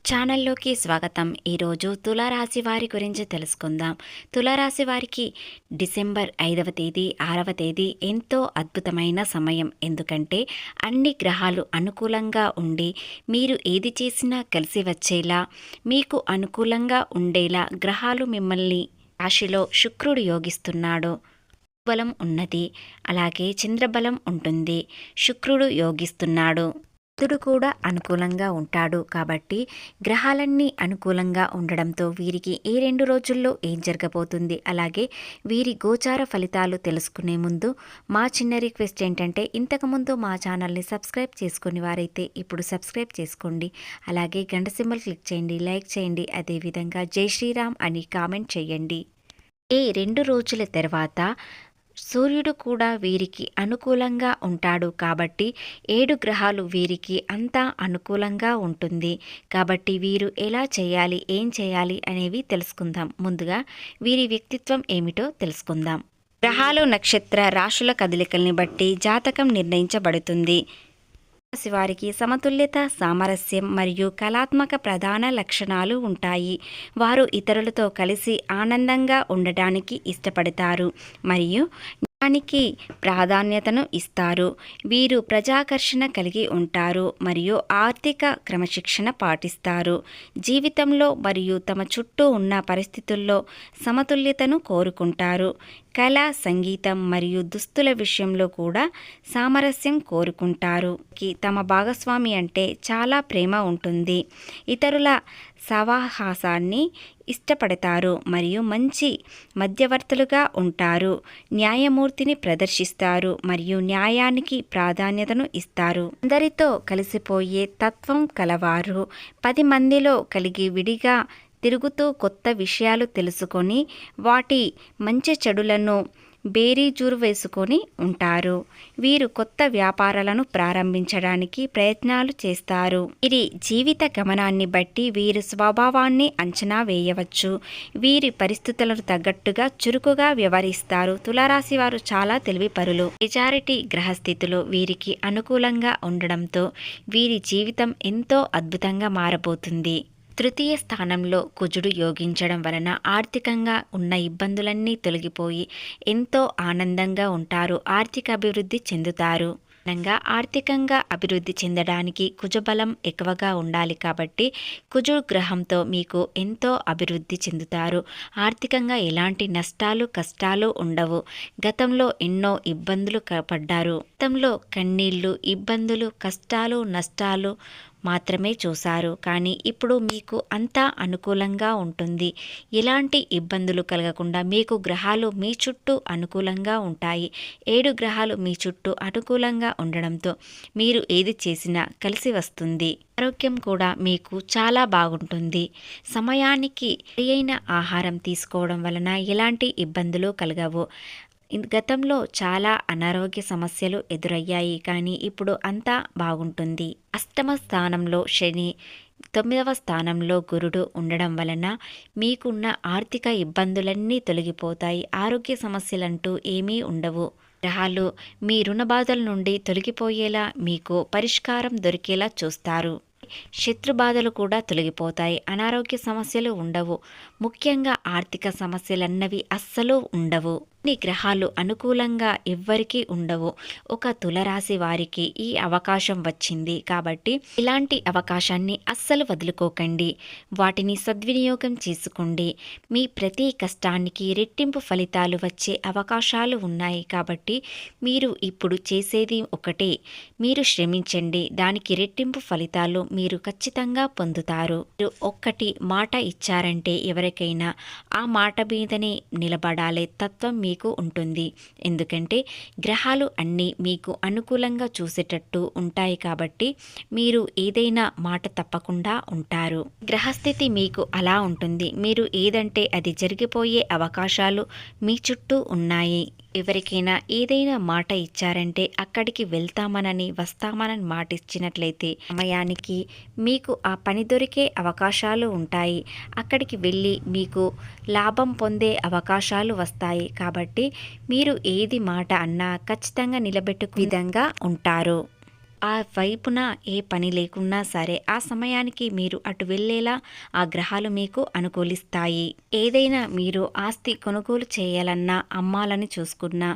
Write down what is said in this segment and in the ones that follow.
ఛానల్లోకి స్వాగతం. ఈరోజు తులారాశి వారి గురించి తెలుసుకుందాం. తులారాశి వారికి డిసెంబర్ 5వ తేదీ 6వ తేదీ ఎంతో అద్భుతమైన సమయం. ఎందుకంటే అన్ని గ్రహాలు అనుకూలంగా ఉండి మీరు ఏది చేసినా కలిసి వచ్చేలా, మీకు అనుకూలంగా ఉండేలా గ్రహాలు మిమ్మల్ని రాశిలో శుక్రుడు యోగిస్తున్నాడు. బలం ఉన్నది, అలాగే చంద్రబలం ఉంటుంది. శుక్రుడు యోగిస్తున్నాడు, బుధుడు కూడా అనుకూలంగా ఉంటాడు. కాబట్టి గ్రహాలన్నీ అనుకూలంగా ఉండడంతో వీరికి ఈ 2 రోజుల్లో ఏం జరగబోతుంది, అలాగే వీరి గోచార ఫలితాలు తెలుసుకునే ముందు మా చిన్న రిక్వెస్ట్ ఏంటంటే, ఇంతకుముందు మా ఛానల్ని సబ్స్క్రైబ్ చేసుకుని వారైతే ఇప్పుడు సబ్స్క్రైబ్ చేసుకోండి. అలాగే గంట సింబల్ క్లిక్ చేయండి, లైక్ చేయండి, అదేవిధంగా జై శ్రీరామ్ అని కామెంట్ చేయండి. ఈ 2 రోజుల తర్వాత సూర్యుడు కూడా వీరికి అనుకూలంగా ఉంటాడు. కాబట్టి 7 గ్రహాలు వీరికి అంతా అనుకూలంగా ఉంటుంది. కాబట్టి వీరు ఎలా చేయాలి, ఏం చేయాలి అనేవి తెలుసుకుందాం. ముందుగా వీరి వ్యక్తిత్వం ఏమిటో తెలుసుకుందాం. గ్రహాలు, నక్షత్ర రాశుల కదలికల్ని బట్టి జాతకం నిర్ణయించబడుతుంది. వారికి సమతుల్యత, సామరస్యం మరియు కళాత్మక ప్రధాన లక్షణాలు ఉంటాయి. వారు ఇతరులతో కలిసి ఆనందంగా ఉండటానికి ఇష్టపడతారు మరియు జ్ఞానానికి ప్రాధాన్యతను ఇస్తారు. వీరు ప్రజాకర్షణ కలిగి ఉంటారు మరియు ఆర్థిక క్రమశిక్షణ పాటిస్తారు. జీవితంలో మరియు తమ చుట్టూ ఉన్న పరిస్థితుల్లో సమతుల్యతను కోరుకుంటారు. కళ, సంగీతం మరియు దుస్తుల విషయంలో కూడా సామరస్యం కోరుకుంటారు. తమ భాగస్వామి అంటే చాలా ప్రేమ ఉంటుంది. ఇతరుల సహవాసాన్ని ఇష్టపడతారు మరియు మంచి మధ్యవర్తులుగా ఉంటారు. న్యాయమూర్తిని ప్రదర్శిస్తారు మరియు న్యాయానికి ప్రాధాన్యతను ఇస్తారు. అందరితో కలిసిపోయే తత్వం కలవారు. 10 మందిలో కలిగి విడిగా తిరుగుతూ కొత్త విషయాలు తెలుసుకొని వాటి మంచి చెడులను బేరీజురు వేసుకొని ఉంటారు. వీరు కొత్త వ్యాపారాలను ప్రారంభించడానికి ప్రయత్నాలు చేస్తారు. వీరి జీవిత గమనాన్ని బట్టి వీరి స్వభావాన్ని అంచనా వేయవచ్చు. వీరి పరిస్థితులకు తగ్గట్టుగా చురుకుగా వ్యవహరిస్తారు. తులారాశి వారు చాలా తెలివిపరులు. మెజారిటీ గ్రహస్థితులు వీరికి అనుకూలంగా ఉండడంతో వీరి జీవితం ఎంతో అద్భుతంగా మారబోతుంది. తృతీయ స్థానంలో కుజుడు యోగించడం వలన ఆర్థికంగా ఉన్న ఇబ్బందులన్నీ తొలగిపోయి ఎంతో ఆనందంగా ఉంటారు. ఆర్థిక అభివృద్ధి చెందుతారు. ఆర్థికంగా అభివృద్ధి చెందడానికి కుజబలం ఎక్కువగా ఉండాలి. కాబట్టి కుజుడు గ్రహంతో మీకు ఎంతో అభివృద్ధి చెందుతారు. ఆర్థికంగా ఎలాంటి నష్టాలు, కష్టాలు ఉండవు. గతంలో ఎన్నో ఇబ్బందులు పడ్డారు. గతంలో కన్నీళ్లు, ఇబ్బందులు, కష్టాలు, నష్టాలు మాత్రమే చూశారు. కానీ ఇప్పుడు మీకు అంతా అనుకూలంగా ఉంటుంది. ఎలాంటి ఇబ్బందులు కలగకుండా మీకు గ్రహాలు మీ చుట్టూ అనుకూలంగా ఉంటాయి. 7 గ్రహాలు మీ చుట్టూ అనుకూలంగా ఉండడంతో మీరు ఏది చేసినా కలిసి వస్తుంది. ఆరోగ్యం కూడా మీకు చాలా బాగుంటుంది. సమయానికి సరైన ఆహారం తీసుకోవడం వలన ఎలాంటి ఇబ్బందులు కలగవు. గతంలో చాలా అనారోగ్య సమస్యలు ఎదురయ్యాయి, కానీ ఇప్పుడు అంతా బాగుంటుంది. అష్టమ స్థానంలో శని, 9వ స్థానంలో గురుడు ఉండడం వలన మీకున్న ఆర్థిక ఇబ్బందులన్నీ తొలగిపోతాయి. ఆరోగ్య సమస్యలంటూ ఏమీ ఉండవు. గ్రహాలు మీ రుణ బాధల నుండి తొలగిపోయేలా, మీకు పరిష్కారం దొరికేలా చూస్తారు. శత్రు బాధలు కూడా తొలగిపోతాయి. అనారోగ్య సమస్యలు ఉండవు. ముఖ్యంగా ఆర్థిక సమస్యలన్నవి అస్సలు ఉండవు. ఈ గ్రహాలు అనుకూలంగా ఎవ్వరికీ ఉండవు. ఒక తులరాశి వారికి ఈ అవకాశం వచ్చింది. కాబట్టి ఇలాంటి అవకాశాన్ని అస్సలు వదులుకోకండి. వాటిని సద్వినియోగం చేసుకోండి. మీ ప్రతి కష్టానికి రెట్టింపు ఫలితాలు వచ్చే అవకాశాలు ఉన్నాయి. కాబట్టి మీరు ఇప్పుడు చేసేది ఒకటే, మీరు శ్రమించండి. దానికి రెట్టింపు ఫలితాలు మీరు ఖచ్చితంగా పొందుతారు. మీరు ఒక్కటి మాట ఇచ్చారంటే ఎవరికైనా ఆ మాట మీదనే నిలబడాలే తత్వం మీకు ఉంటుంది. ఎందుకంటే గ్రహాలు అన్నీ మీకు అనుకూలంగా చూసేటట్టు ఉంటాయి. కాబట్టి మీరు ఏదైనా మాట తప్పకుండా ఉంటారు. గ్రహస్థితి మీకు అలా ఉంటుంది. మీరు ఏదంటే అది జరిగిపోయే అవకాశాలు మీ చుట్టూ ఉన్నాయి. ఎవరికైనా ఏదైనా మాట ఇచ్చారంటే అక్కడికి వెళ్తామనని, వస్తామనని మాట ఇచ్చినట్లయితే సమయానికి మీకు ఆ పని దొరికే అవకాశాలు ఉంటాయి. అక్కడికి వెళ్ళి మీకు లాభం పొందే అవకాశాలు వస్తాయి. కాబట్టి మీరు ఏది మాట అన్నా ఖచ్చితంగా నిలబెట్టుకు విధంగా ఉంటారు. ఆ వైపున ఏ పని లేకున్నా సరే ఆ సమయానికి మీరు అటు వెళ్ళేలా ఆ గ్రహాలు మీకు అనుకూలిస్తాయి. ఏదైనా మీరు ఆస్తి కొనుగోలు చేయాలన్నా, అమ్మాలని చూసుకున్నా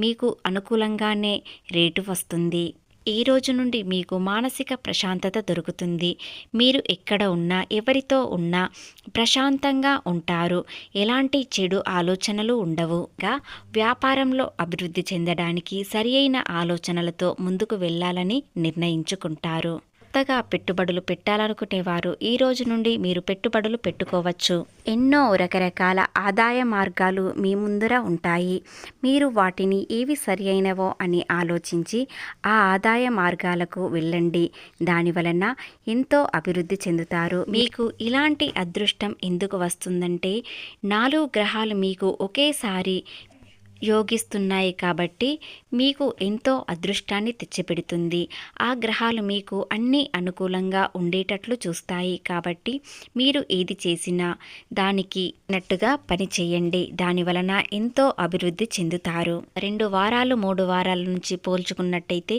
మీకు అనుకూలంగానే రేటు వస్తుంది. ఈ రోజు నుండి మీకు మానసిక ప్రశాంతత దొరుకుతుంది. మీరు ఎక్కడ ఉన్నా, ఎవరితో ఉన్నా ప్రశాంతంగా ఉంటారు. ఎలాంటి చెడు ఆలోచనలు ఉండవు. వ్యాపారంలో అభివృద్ధి చెందడానికి సరియైన ఆలోచనలతో ముందుకు వెళ్ళాలని నిర్ణయించుకుంటారు. కొత్తగా పెట్టుబడులు పెట్టాలనుకునేవారు ఈ రోజు నుండి మీరు పెట్టుబడులు పెట్టుకోవచ్చు. ఎన్నో రకరకాల ఆదాయ మార్గాలు మీ ముందర ఉంటాయి. మీరు వాటిని ఏవి సరి అయినవో అని ఆలోచించి ఆ ఆదాయ మార్గాలకు వెళ్ళండి. దాని వలన ఎంతో అభివృద్ధి చెందుతారు. మీకు ఇలాంటి అదృష్టం ఎందుకు వస్తుందంటే 4 గ్రహాలు మీకు ఒకేసారి యోగిస్తున్నాయి కాబట్టి మీకు ఎంతో అదృష్టాన్ని తెచ్చిపెడుతుంది. ఆ గ్రహాలు మీకు అన్నీ అనుకూలంగా ఉండేటట్లు చూస్తాయి కాబట్టి మీరు ఏది చేసినా దానికి నట్టుగా పని చేయండి. దాని వలన ఎంతో అభివృద్ధి చెందుతారు. 2 వారాలు 3 వారాల నుంచి పోల్చుకున్నట్టయితే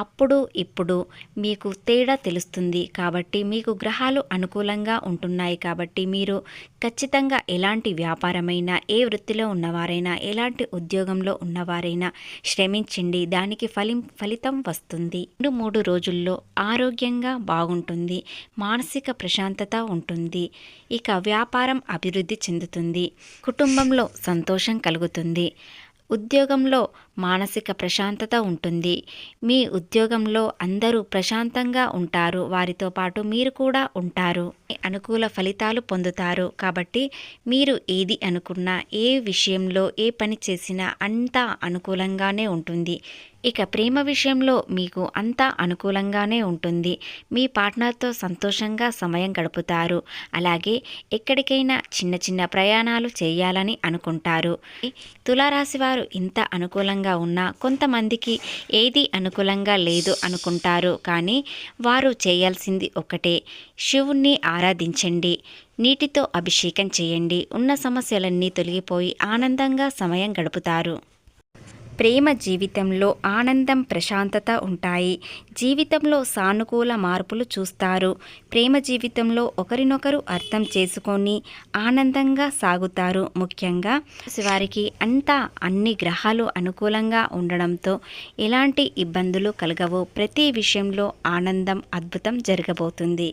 అప్పుడు ఇప్పుడు మీకు తేడా తెలుస్తుంది. కాబట్టి మీకు గ్రహాలు అనుకూలంగా ఉంటున్నాయి కాబట్టి మీరు ఖచ్చితంగా ఎలాంటి వ్యాపారమైనా, ఏ వృత్తిలో ఉన్నవారైనా, ఎలాంటి ఉద్యోగంలో ఉన్నవారైనా శ్రమించండి. దానికి ఫలితం వస్తుంది. 2-3 రోజుల్లో ఆరోగ్యంగా బాగుంటుంది. మానసిక ప్రశాంతత ఉంటుంది. ఇక వ్యాపారం అభివృద్ధి చెందుతుంది. కుటుంబంలో సంతోషం కలుగుతుంది. ఉద్యోగంలో మానసిక ప్రశాంతత ఉంటుంది. మీ ఉద్యోగంలో అందరూ ప్రశాంతంగా ఉంటారు. వారితో పాటు మీరు కూడా ఉంటారు. అనుకూల ఫలితాలు పొందుతారు. కాబట్టి మీరు ఏది అనుకున్నా, ఏ విషయంలో ఏ పని చేసినా అంతా అనుకూలంగానే ఉంటుంది. ఇక ప్రేమ విషయంలో మీకు అంతా అనుకూలంగానే ఉంటుంది. మీ పార్ట్నర్తో సంతోషంగా సమయం గడుపుతారు. అలాగే ఎక్కడికైనా చిన్న చిన్న ప్రయాణాలు చేయాలని అనుకుంటారు. తులారాశి వారు ఇంత అనుకూలంగా ఉన్నా కొంతమందికి ఏది అనుకూలంగా లేదు అనుకుంటారు. కానీ వారు చేయాల్సింది ఒకటే, శివుణ్ణి ఆరాధించండి. నీటితో అభిషేకం చేయండి. ఉన్న సమస్యలన్నీ తొలగిపోయి ఆనందంగా సమయం గడుపుతారు. ప్రేమ జీవితంలో ఆనందం, ప్రశాంతత ఉంటాయి. జీవితంలో సానుకూల మార్పులు చూస్తారు. ప్రేమ జీవితంలో ఒకరినొకరు అర్థం చేసుకొని ఆనందంగా సాగుతారు. ముఖ్యంగా వారికి అన్ని గ్రహాలు అనుకూలంగా ఉండడంతో ఎలాంటి ఇబ్బందులు కలగవు. ప్రతి విషయంలో ఆనందం, అద్భుతం జరగబోతుంది.